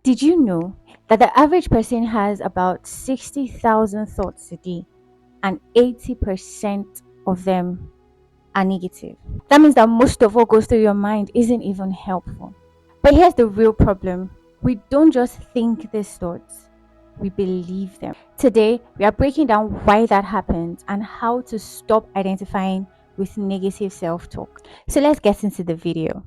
Did you know that the average person has about 60,000 thoughts a day and 80% of them are negative? That means that most of what goes through your mind isn't even helpful. But here's the real problem: we don't just think these thoughts, we believe them. Today, we are breaking down why that happens and how to stop identifying with negative self talk. So let's get into the video.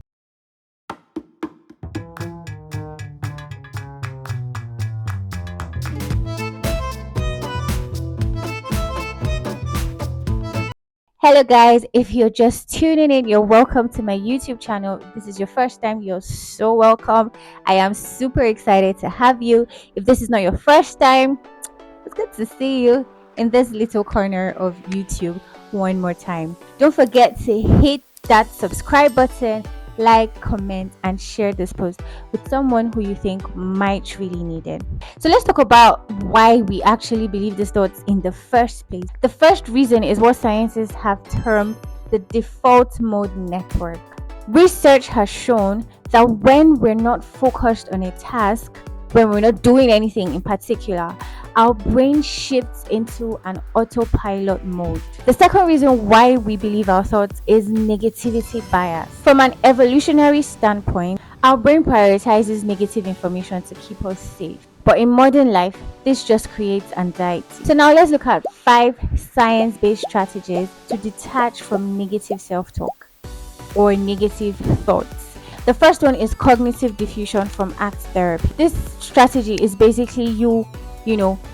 Hello, guys. If you're just tuning in, you're welcome to my YouTube channel. If this is your first time, you're so welcome. I am super excited to have you. If this is not your first time, it's good to see you in this little corner of YouTube one more time. Don't forget to hit that subscribe button, like, comment, and share this post with someone who you think might really need it. So let's talk about why we actually believe these thoughts in the first place. The first reason is what scientists have termed the default mode network. Research has shown that when we're not focused on a task, when we're not doing anything in particular, our brain shifts into an autopilot mode. The second reason why we believe our thoughts is negativity bias. From an evolutionary standpoint, our brain prioritizes negative information to keep us safe. But in modern life, this just creates anxiety. So now let's look at 5 science-based strategies to detach from negative self-talk or negative thoughts. The first one is cognitive diffusion from ACT therapy. This strategy is basically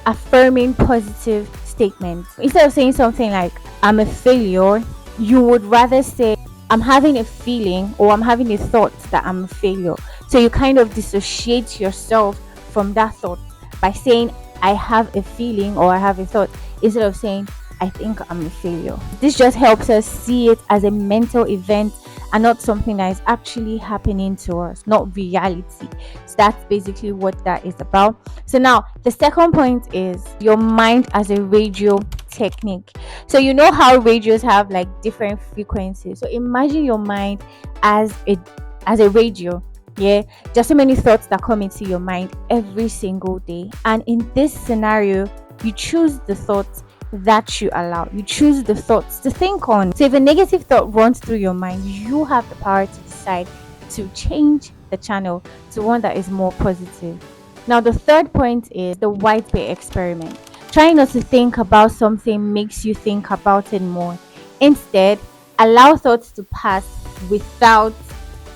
affirming positive statements. Instead of saying something like, I'm a failure, you would rather say, I'm having a feeling or I'm having a thought that I'm a failure. So you kind of dissociate yourself from that thought by saying, I have a feeling or I have a thought, instead of saying, I think I'm a failure. This just helps us see it as a mental event and not something that is actually happening to us, not reality. So that's basically what that is about. So now the second point is your mind as a radio technique. So you know how radios have like different frequencies. So imagine your mind as a radio. Yeah, just so many thoughts that come into your mind every single day. And in this scenario, you choose the thoughts that you allow. You choose the thoughts to think on. So if a negative thought runs through your mind, you have the power to decide to change the channel to one that is more positive. Now, the third point is the white bay experiment. Trying not to think about something makes you think about it more. Instead, allow thoughts to pass without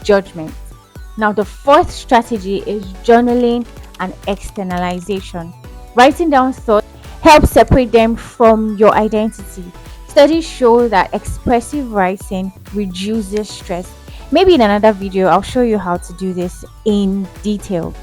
judgment. Now, the fourth strategy is journaling and externalization. Writing down thoughts helps separate them from your identity. Studies show that expressive writing reduces stress. Maybe in another video, I'll show you how to do this in detail.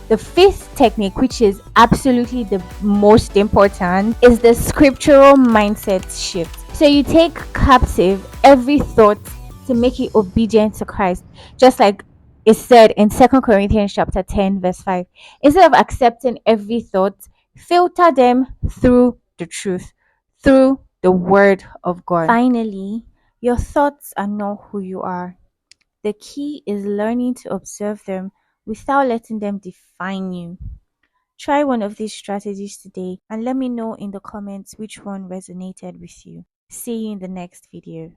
The fifth technique, which is absolutely the most important, is the scriptural mindset shift. So you take captive every thought to make it obedient to Christ, just like it said in 2 Corinthians chapter 10 verse 5. Instead of accepting every thought, filter them through the truth, through the word of God. Finally, your thoughts are not who you are. The key is learning to observe them without letting them define you. Try one of these strategies today and let me know in the comments which one resonated with you. See you in the next video.